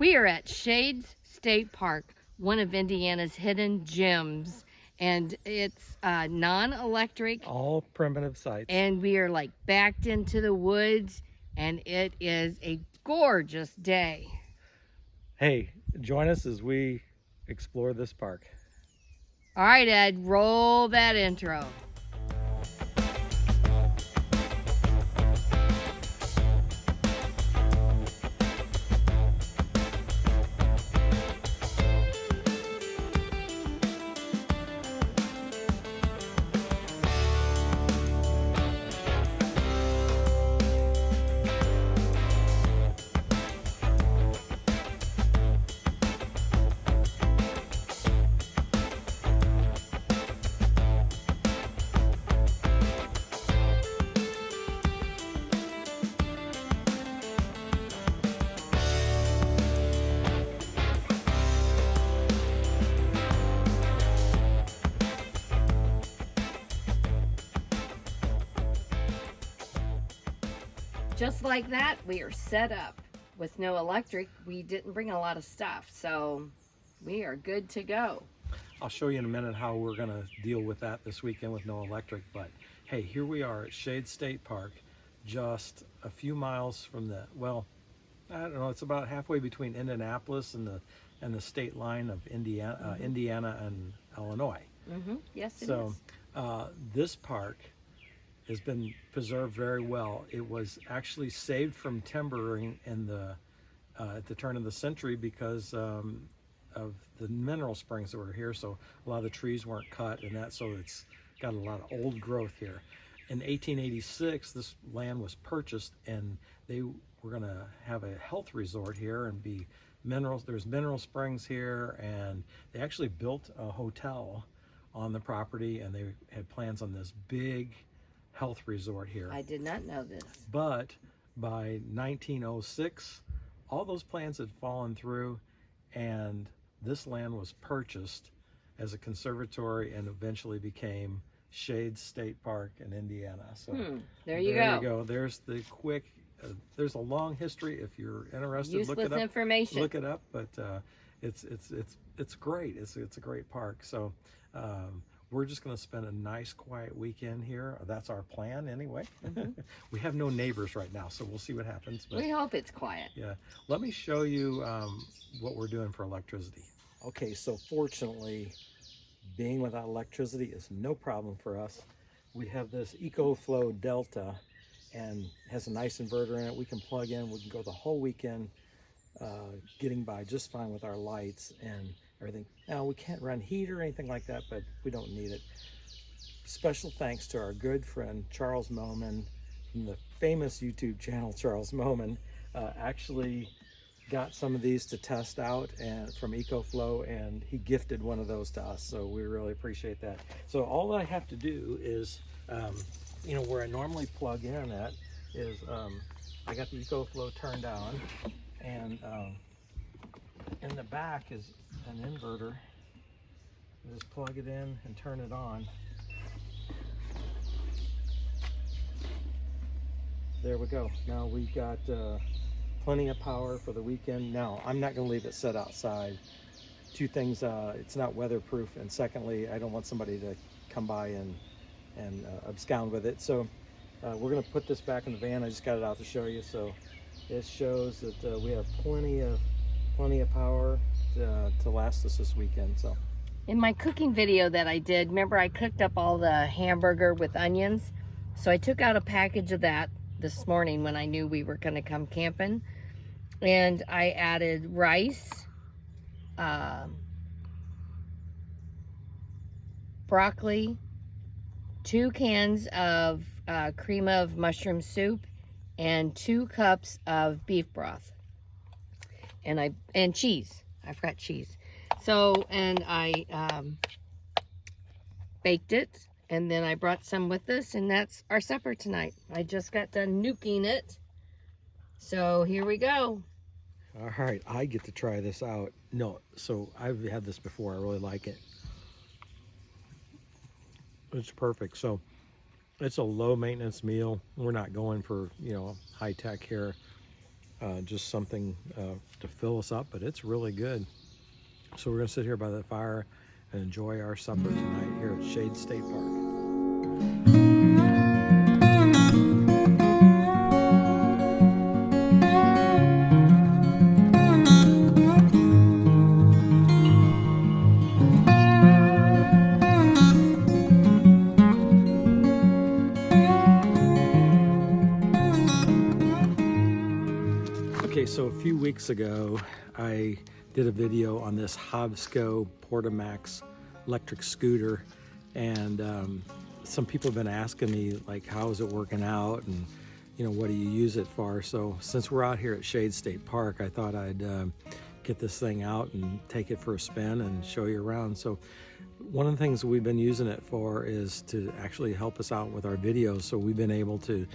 We are at Shades State Park, one of Indiana's hidden gems, and it's non-electric. All primitive sites. And we are like backed into the woods, and it is a gorgeous day. Hey, join us as we explore this park. All right, Ed, roll that intro. Just like that, we are set up. With no electric, we didn't bring a lot of stuff, so we are good to go. I'll show you in a minute how we're going to deal with that this weekend with no electric, but hey, here we are at Shade State Park, just a few miles from the, well, I don't know, it's about halfway between Indianapolis and the state line of Indiana, Indiana and Illinois. Yes, it is. So this park has been preserved very well. It was actually saved from timbering in the at the turn of the century because of the mineral springs that were here. So a lot of the trees weren't cut, and that, so it's got a lot of old growth here. In 1886, this land was purchased, and they were going to have a health resort here and be minerals. There's mineral springs here, and they actually built a hotel on the property, and they had plans on this big health resort here. I did not know this. But by 1906, all those plans had fallen through, and this land was purchased as a conservatory and eventually became Shades State Park in Indiana. So there you go. There's the quick. There's a long history. If you're interested, Useless look it up. information. Look it up. But it's great. It's a great park. So. We're just going to spend a nice quiet weekend here. That's our plan anyway. We have no neighbors right now, so we'll see what happens. But we hope it's quiet. Yeah. Let me show you what we're doing for electricity. Okay, so fortunately, being without electricity is no problem for us. We have this EcoFlow Delta and has a nice inverter in it. We can plug in. We can go the whole weekend getting by just fine with our lights and everything. Now, we can't run heat or anything like that, but we don't need it. Special thanks to our good friend Charles Moman from the famous YouTube channel Charles Moman. Actually got some of these to test out and from EcoFlow, and he gifted one of those to us, so we really appreciate that. So all I have to do is, you know, where I normally plug in at is, I got the EcoFlow turned on, and in the back is an inverter. Just plug it in and turn it on. There we go. Now we've got plenty of power for the weekend. Now, I'm not going to leave it set outside. Two things, it's not weatherproof, and secondly, I don't want somebody to come by and abscond with it. So we're going to put this back in the van. I just got it out to show you. So it shows that we have plenty of power to last us this weekend. So in my cooking video that I did, remember I cooked up all the hamburger with onions? So I took out a package of that this morning when I knew we were going to come camping, and I added rice, broccoli, 2 cans of cream of mushroom soup, and 2 cups of beef broth, and cheese. I forgot cheese. So, and I baked it, and then I brought some with us, and that's our supper tonight. I just got done nuking it, so here we go. all right, I get to try this out. No, so I've had this before. I really like it. It's perfect. So it's a low maintenance meal. We're not going for, you know, high tech here. just something to fill us up, but it's really good. So we're gonna sit here by the fire and enjoy our supper tonight here at Shade State Park. Okay, so a few weeks ago, I did a video on this Hovsco Porto Max electric scooter, and some people have been asking me, like, how is it working out, and what do you use it for? So since we're out here at Shade State Park, I thought I'd get this thing out and take it for a spin and show you around. So one of the things we've been using it for is to actually help us out with our videos. So we've been able to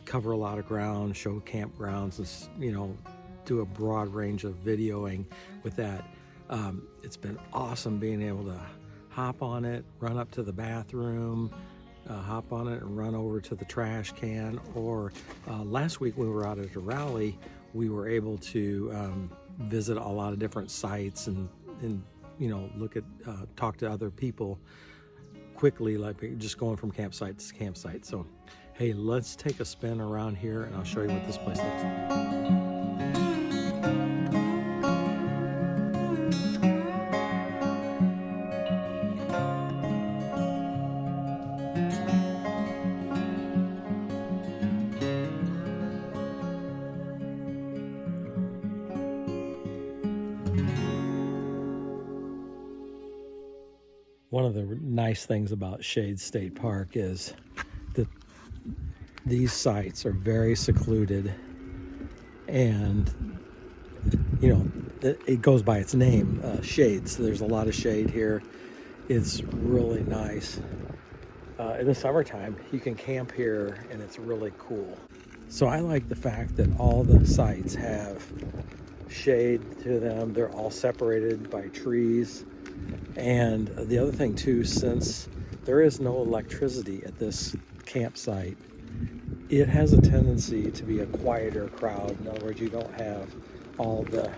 cover a lot of ground, show campgrounds, and do a broad range of videoing with that. It's been awesome being able to hop on it, run up to the bathroom, hop on it and run over to the trash can. Or last week when we were out at a rally, we were able to visit a lot of different sites and look at talk to other people quickly, like just going from campsite to campsite. So hey, let's take a spin around here and I'll show you what this place looks like. One of the nice things about Shade State Park is that these sites are very secluded, and it goes by its name, shade. So there's a lot of shade here. It's really nice. In the summertime, you can camp here and it's really cool. So I like the fact that all the sites have shade to them. They're all separated by trees. And the other thing too, since there is no electricity at this campsite, it has a tendency to be a quieter crowd. In other words, you don't have all the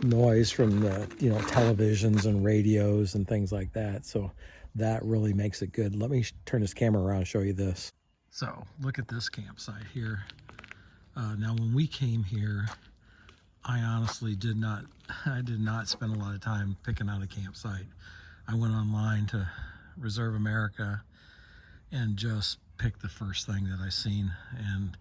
noise from the televisions and radios and things like that. So that really makes it good. Let me turn this camera around and show you this. So look at this campsite here. Now when we came here, I honestly did not spend a lot of time picking out a campsite. I went online to Reserve America and just picked the first thing that I seen. And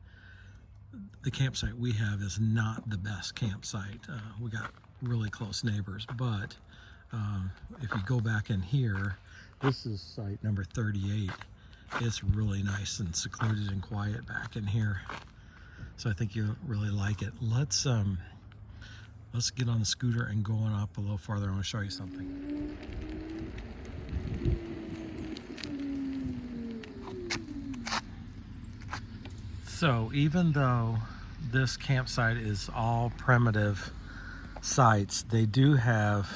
the campsite we have is not the best campsite. We got really close neighbors, but if you go back in here, this is site number 38. It's really nice and secluded and quiet back in here. So I think you'll really like it. Let's get on the scooter and go on up a little farther. I want to show you something. So even though this campsite is all primitive sites, they do have,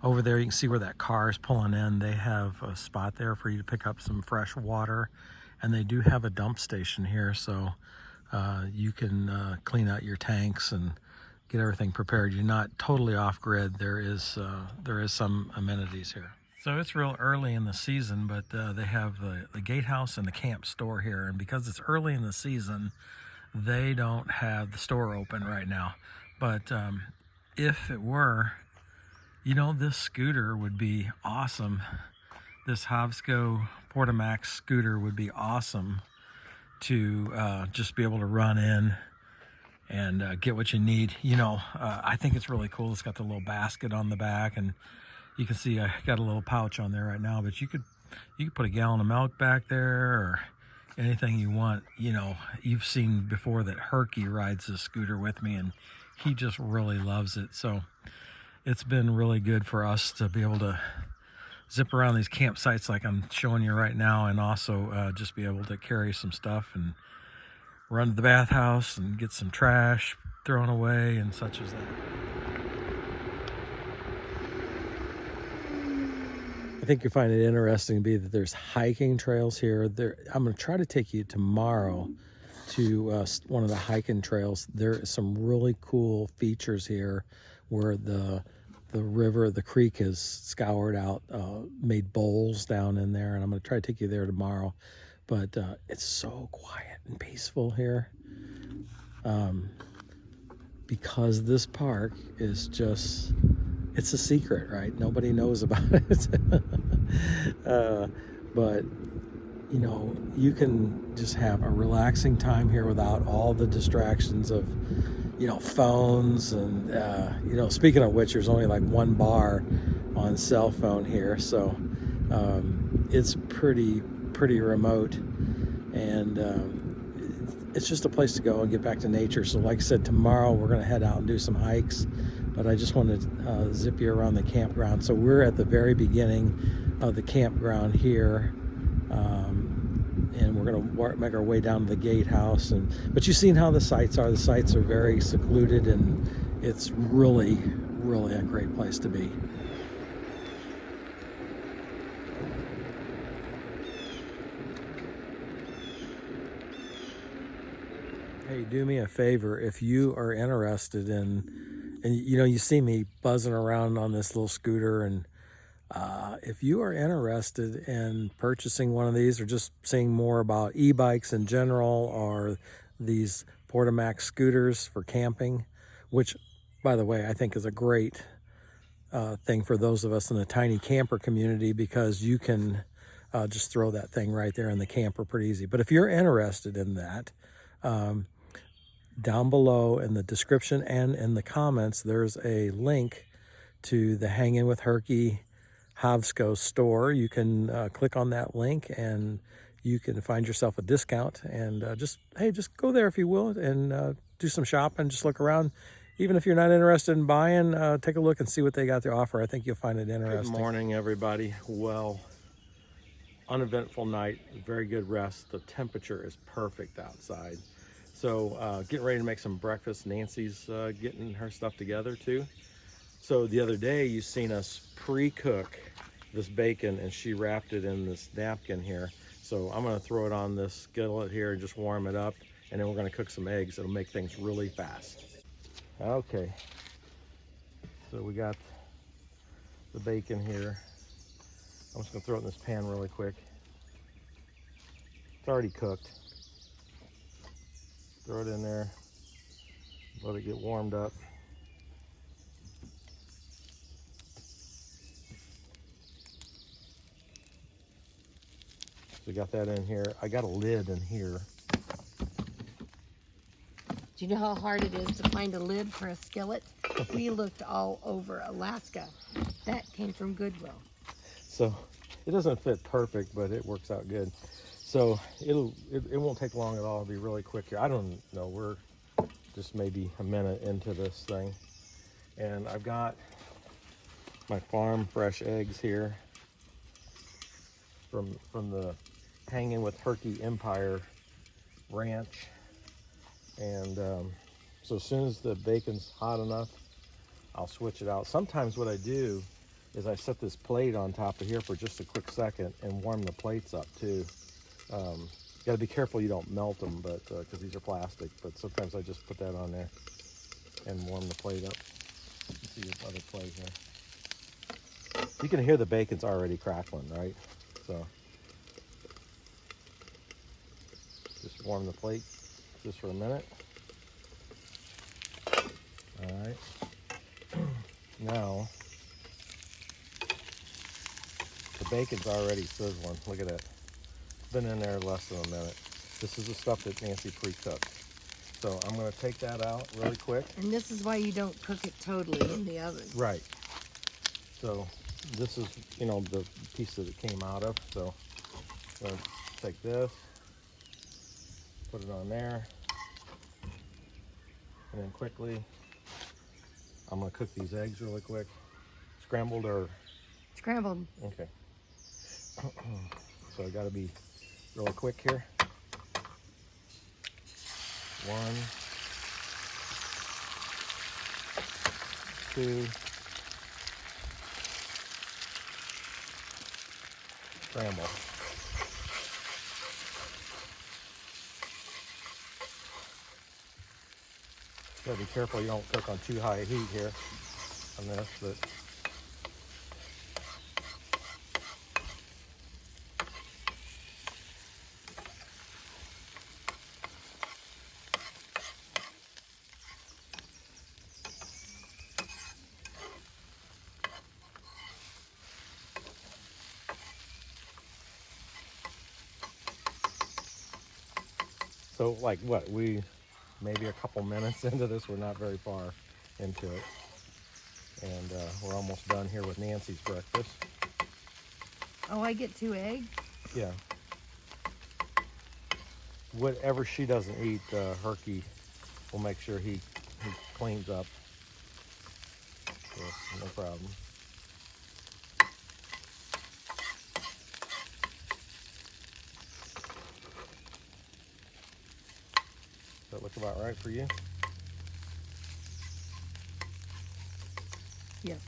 over there you can see where that car is pulling in, they have a spot there for you to pick up some fresh water, and they do have a dump station here, so you can clean out your tanks and get everything prepared. You're not totally off grid. There is some amenities here. So it's real early in the season, but they have the gatehouse and the camp store here, and because it's early in the season, they don't have the store open right now. But if it were, this scooter would be awesome. This Hovsco Porto Max scooter would be awesome to just be able to run in and get what you need. I think it's really cool. It's got the little basket on the back, and you can see I got a little pouch on there right now, but you could put a gallon of milk back there or anything you want. You've seen before that Herky rides this scooter with me, and he just really loves it. So it's been really good for us to be able to zip around these campsites like I'm showing you right now, and also just be able to carry some stuff and run to the bathhouse and get some trash thrown away and such as that. I think you'll find it interesting to be that there's hiking trails here. I'm going to try to take you tomorrow to one of the hiking trails. There is some really cool features here where the river, the creek is scoured out, made bowls down in there, and I'm going to try to take you there tomorrow. But it's so quiet and peaceful here, because this park is just, it's a secret, right? Nobody knows about it. But you know, you can just have a relaxing time here without all the distractions of, you know, phones. And you know, speaking of which, there's only like one bar on cell phone here, so it's pretty remote, and it's just a place to go and get back to nature. So like I said, tomorrow we're going to head out and do some hikes, but I just wanted to zip you around the campground. So we're at the very beginning of the campground here, and we're going to make our way down to the gatehouse. But you've seen how the sites are. The sites are very secluded, and it's really a great place to be. Hey, do me a favor, if you are interested in, and you know, you see me buzzing around on this little scooter, and if you are interested in purchasing one of these, or just seeing more about e-bikes in general, or these Porto Max scooters for camping, which, by the way, I think is a great thing for those of us in the tiny camper community, because you can just throw that thing right there in the camper pretty easy. But if you're interested in that, down below in the description and in the comments, there's a link to the Hanging with Herky Hovsco store. You can click on that link and you can find yourself a discount, and just go there if you will, and do some shopping. Just look around. Even if you're not interested in buying, take a look and see what they got to offer. I think you'll find it interesting. Good morning, everybody. Well, uneventful night, very good rest. The temperature is perfect outside. So getting ready to make some breakfast. Nancy's getting her stuff together too. So the other day you seen us pre-cook this bacon, and she wrapped it in this napkin here. So I'm going to throw it on this skillet here and just warm it up, and then we're going to cook some eggs. It'll make things really fast. Okay, so we got the bacon here. I'm just going to throw it in this pan really quick. It's already cooked. Throw it in there, let it get warmed up. So we got that in here. I got a lid in here. Do you know how hard it is to find a lid for a skillet? We looked all over Alaska. That came from Goodwill. So it doesn't fit perfect, but it works out good. So it won't take long at all. It'll be really quick here. I don't know, we're just maybe a minute into this thing. And I've got my farm fresh eggs here from the Hanging with Herky Empire ranch. And so as soon as the bacon's hot enough, I'll switch it out. Sometimes what I do is I set this plate on top of here for just a quick second and warm the plates up too. You got to be careful you don't melt them, but because these are plastic. But sometimes I just put that on there and warm the plate up. Let's see this other plate here. You can hear the bacon's already crackling, right? So just warm the plate just for a minute. All right. Now the bacon's already sizzling. Look at that. Been in there less than a minute. This is the stuff that Nancy pre-cooked. So I'm going to take that out really quick. And this is why you don't cook it totally in the oven. Right. So this is, you know, the piece that it came out of. So I'm going to take this, put it on there, and then quickly I'm going to cook these eggs really quick. Scrambled or? Scrambled. Okay. So I got to be really quick here. 1, 2, scramble. Gotta be careful you don't cook on too high a heat here on this, but so like what, we maybe a couple minutes into this, we're not very far into it. And we're almost done here with Nancy's breakfast. Oh, I get 2 eggs? Yeah. Whatever she doesn't eat, Herky will make sure he cleans up. Yes, no problem. Does that look about right for you? Yes.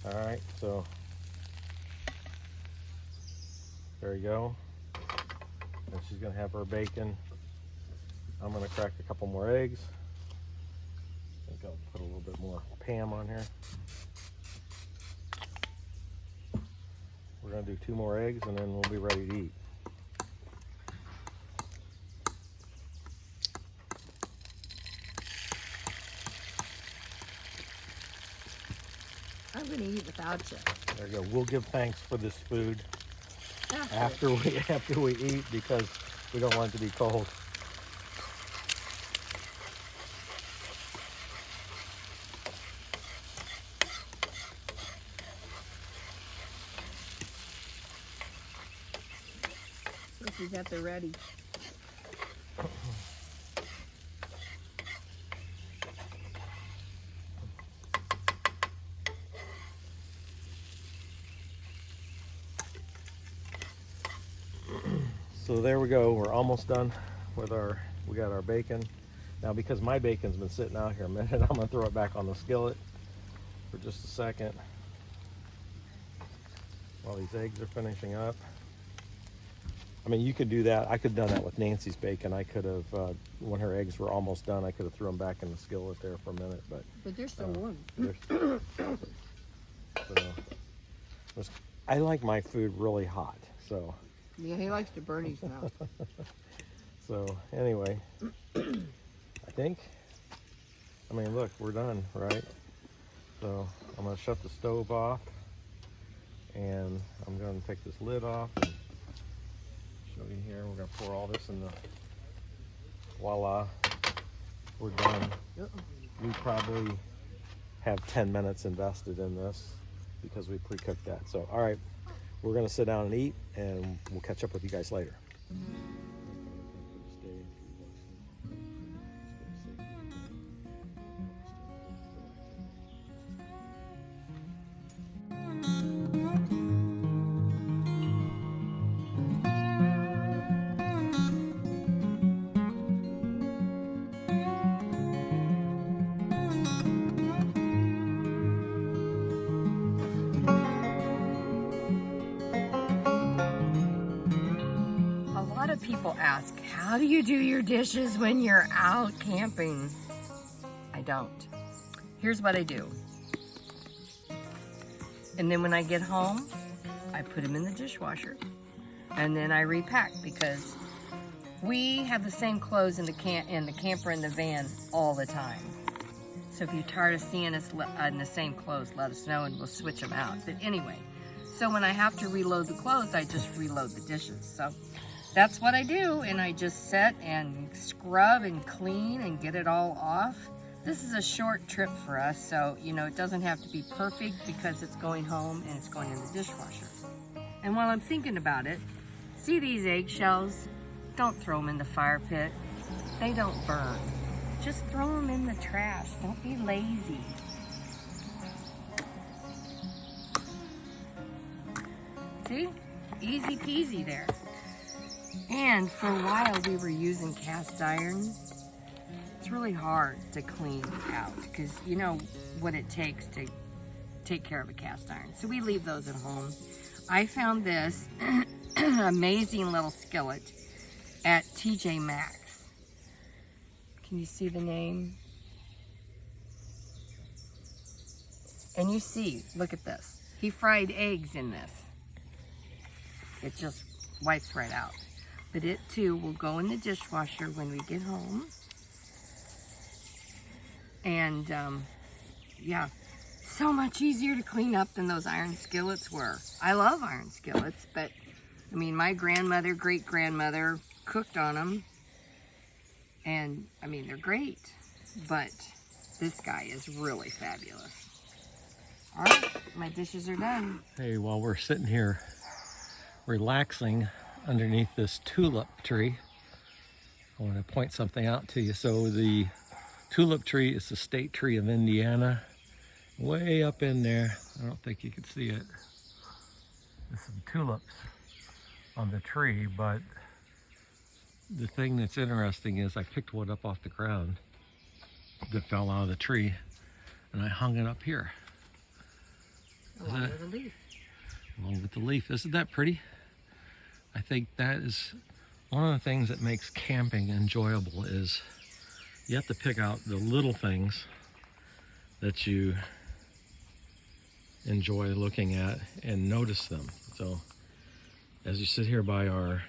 All right, so there you go. And she's gonna have her bacon. I'm gonna crack a couple more eggs. I think I'll put a little bit more Pam on here. We're gonna do 2 more eggs and then we'll be ready to eat. I'm gonna eat without you. There you go. We'll give thanks for this food after we eat because we don't want it to be cold. She's at the ready. So there we go. We're almost done with we got our bacon. Now because my bacon's been sitting out here a minute, I'm gonna throw it back on the skillet for just a second while these eggs are finishing up. I mean, you could do that. I could have done that with Nancy's bacon. I could have, when her eggs were almost done, I could have threw them back in the skillet there for a minute, but they're still warm. I like my food really hot, so. Yeah, he likes to burn his mouth. So anyway, I mean, look, we're done, right? So I'm gonna shut the stove off and I'm gonna take this lid off and show you here. We're gonna pour all this in the, voila, we're done. We probably have 10 minutes invested in this because we pre-cooked that. So, all right, we're gonna sit down and eat and we'll catch up with you guys later. People ask, how do you do your dishes when you're out camping? I don't. Here's what I do. And then when I get home, I put them in the dishwasher and then I repack because we have the same clothes in the camper and the van all the time. So if you're tired of seeing us in the same clothes, let us know and we'll switch them out. But anyway, so when I have to reload the clothes, I just reload the dishes. So that's what I do, and I just set and scrub and clean and get it all off. This is a short trip for us, so you know it doesn't have to be perfect because it's going home and it's going in the dishwasher. And while I'm thinking about it, see these eggshells? Don't throw them in the fire pit. They don't burn. Just throw them in the trash. Don't be lazy. See? Easy peasy there. And for a while we were using cast iron. It's really hard to clean out because you know what it takes to take care of a cast iron. So we leave those at home. I found this amazing little skillet at TJ Maxx. Can you see the name? And you see, look at this. He fried eggs in this. It just wipes right out. But it too will go in the dishwasher when we get home. And yeah, so much easier to clean up than those iron skillets were. I love iron skillets, but I mean, my grandmother, great-grandmother cooked on them. And I mean, they're great, but this guy is really fabulous. All right, my dishes are done. Hey, while we're sitting here relaxing underneath this tulip tree, I want to point something out to you. So the tulip tree is the state tree of Indiana. Way up in there, I don't think you can see it. There's some tulips on the tree, but the thing that's interesting is I picked one up off the ground that fell out of the tree, and I hung it up here. Along with the leaf. Along with the leaf. Isn't that pretty? I think that is one of the things that makes camping enjoyable, is you have to pick out the little things that you enjoy looking at and notice them. So as you sit here by our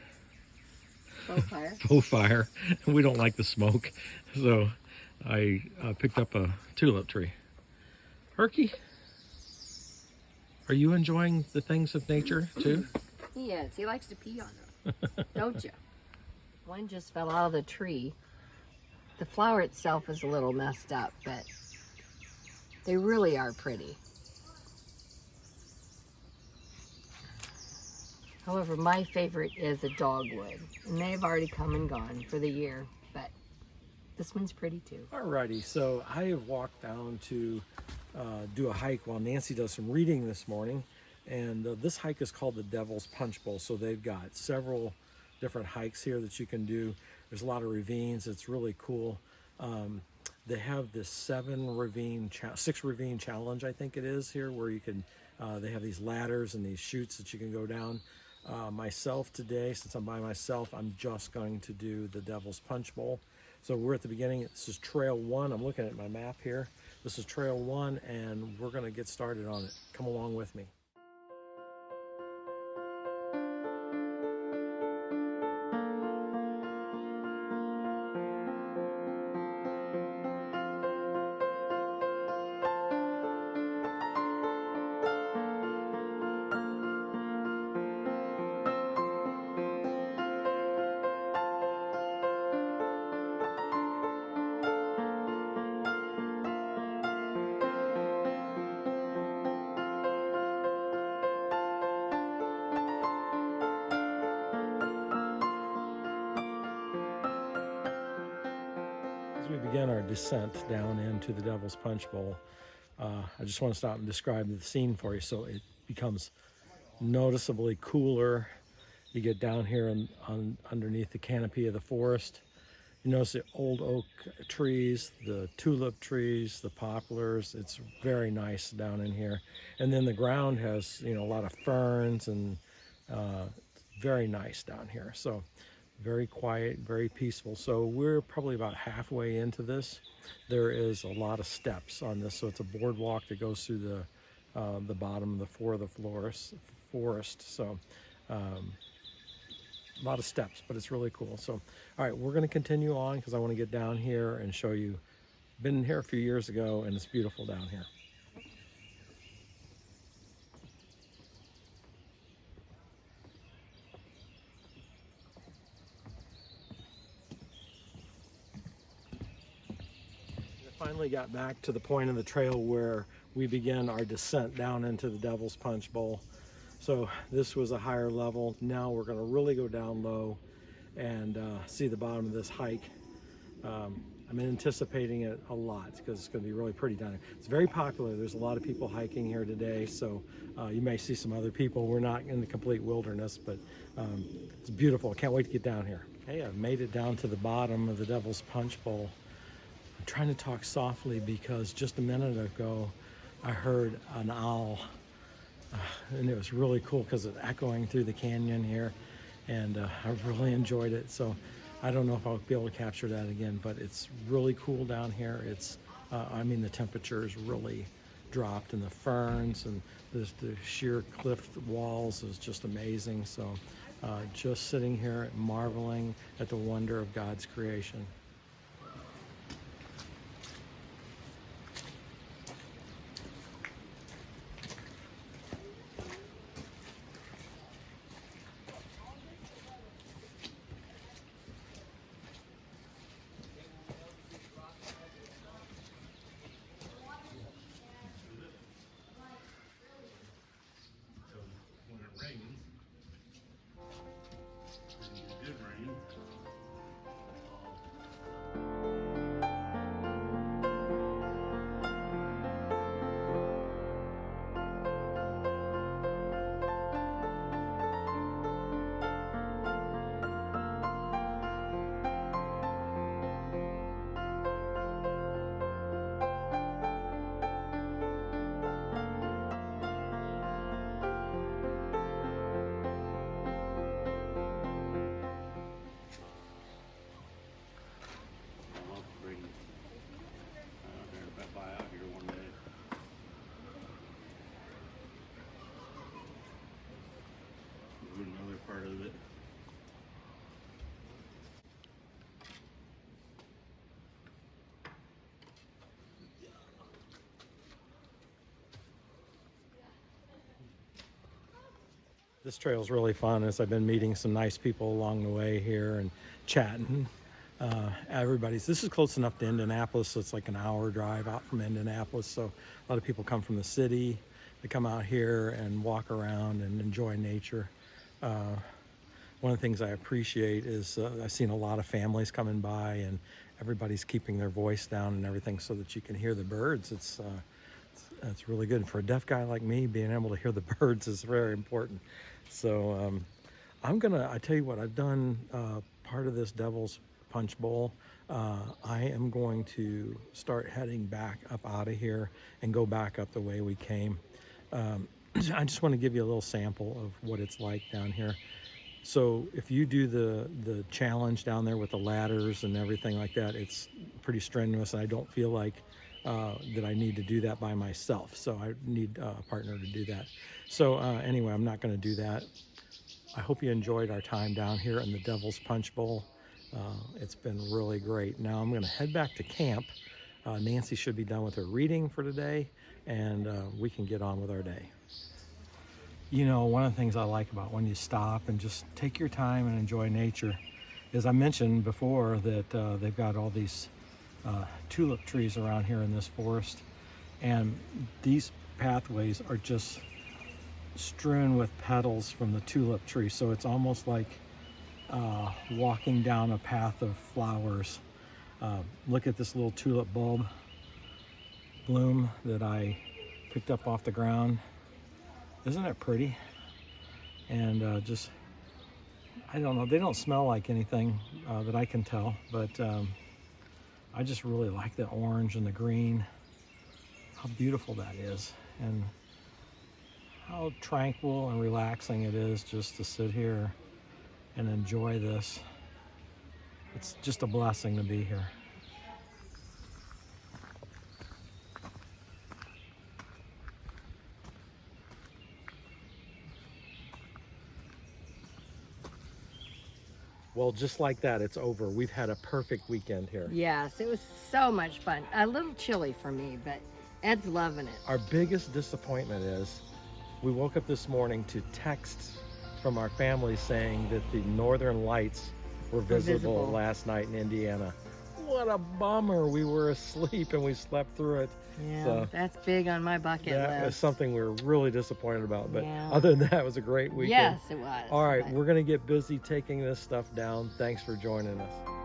faux fire, we don't like the smoke, so I picked up a tulip tree. Herky, are you enjoying the things of nature too? He is. He likes to pee on them. Don't you? One just fell out of the tree. The flower itself is a little messed up, but they really are pretty. However, my favorite is a dogwood, and they've already come and gone for the year, but this one's pretty too. Alrighty, so I have walked down to do a hike while Nancy does some reading this morning, and this hike is called the Devil's Punch Bowl. So they've got several different hikes here that you can do. There's a lot of ravines. It's really cool. They have this 6 ravine challenge, I think it is here, where you can they have these ladders and these chutes that you can go down. Myself today, since I'm by myself, I'm just going to do the Devil's Punch Bowl. So we're at the beginning. This is trail 1. I'm looking at my map here. This is trail 1, and we're going to get started on it. Come along with me. We begin our descent down into the Devil's Punch Bowl. I just want to stop and describe the scene for you. So it becomes noticeably cooler. You get down here and underneath the canopy of the forest. You notice the old oak trees, the tulip trees, the poplars. It's very nice down in here. And then the ground has, a lot of ferns, and very nice down here. So very quiet, very peaceful. So we're probably about halfway into this. There is a lot of steps on this, so it's a boardwalk that goes through the bottom of the floor of the forest. So a lot of steps, but it's really cool. So all right, we're going to continue on because I want to get down here and show you. Been here a few years ago, and it's beautiful down here. Finally got back to the point of the trail where we begin our descent down into the Devil's Punch Bowl. So this was a higher level. Now we're going to really go down low and see the bottom of this hike. I'm anticipating it a lot because it's going to be really pretty down here. It's very popular. There's a lot of people hiking here today, so you may see some other people. We're not in the complete wilderness, but it's beautiful. I can't wait to get down here. Hey, I've made it down to the bottom of the Devil's Punch Bowl. I'm trying to talk softly because just a minute ago I heard an owl, and it was really cool because it's echoing through the canyon here, and I really enjoyed it. So I don't know if I'll be able to capture that again, but it's really cool down here. It's the temperature is really dropped, and the ferns and the sheer cliff walls is just amazing. So just sitting here marveling at the wonder of God's creation. Another part of it. This trail is really fun, as I've been meeting some nice people along the way here and chatting. This is close enough to Indianapolis, so it's like an hour drive out from Indianapolis. So a lot of people come from the city. They come out here and walk around and enjoy nature. One of the things I appreciate is I've seen a lot of families coming by, and everybody's keeping their voice down and everything so that you can hear the birds. It's really good. For a deaf guy like me, being able to hear the birds is very important. So I tell you what, I've done part of this Devil's Punch Bowl. I am going to start heading back up out of here and go back up the way we came. I just want to give you a little sample of what it's like down here. So if you do the challenge down there with the ladders and everything like that, it's pretty strenuous, and I don't feel like that I need to do that by myself. So I need a partner to do that. So anyway, I'm not going to do that. I hope you enjoyed our time down here in the Devil's Punch Bowl. It's been really great. Now I'm going to head back to camp. Nancy should be done with her reading for today, and we can get on with our day. You know, one of the things I like about when you stop and just take your time and enjoy nature is, I mentioned before that they've got all these tulip trees around here in this forest, and these pathways are just strewn with petals from the tulip tree. So it's almost like walking down a path of flowers. Look at this little tulip bulb bloom that I picked up off the ground. Isn't it pretty? And I don't know, they don't smell like anything that I can tell, but I just really like the orange and the green. How beautiful that is, and how tranquil and relaxing it is just to sit here and enjoy this. It's just a blessing to be here. Well, just like that, it's over. We've had a perfect weekend here. Yes, it was so much fun. A little chilly for me, but Ed's loving it. Our biggest disappointment is we woke up this morning to texts from our family saying that the northern lights were visible last night in Indiana. What a bummer. We were asleep and we slept through it. Yeah, so that's big on my bucket list. That was something we were really disappointed about. But other than that, it was a great weekend. Yes, it was. All right, we're going to get busy taking this stuff down. Thanks for joining us.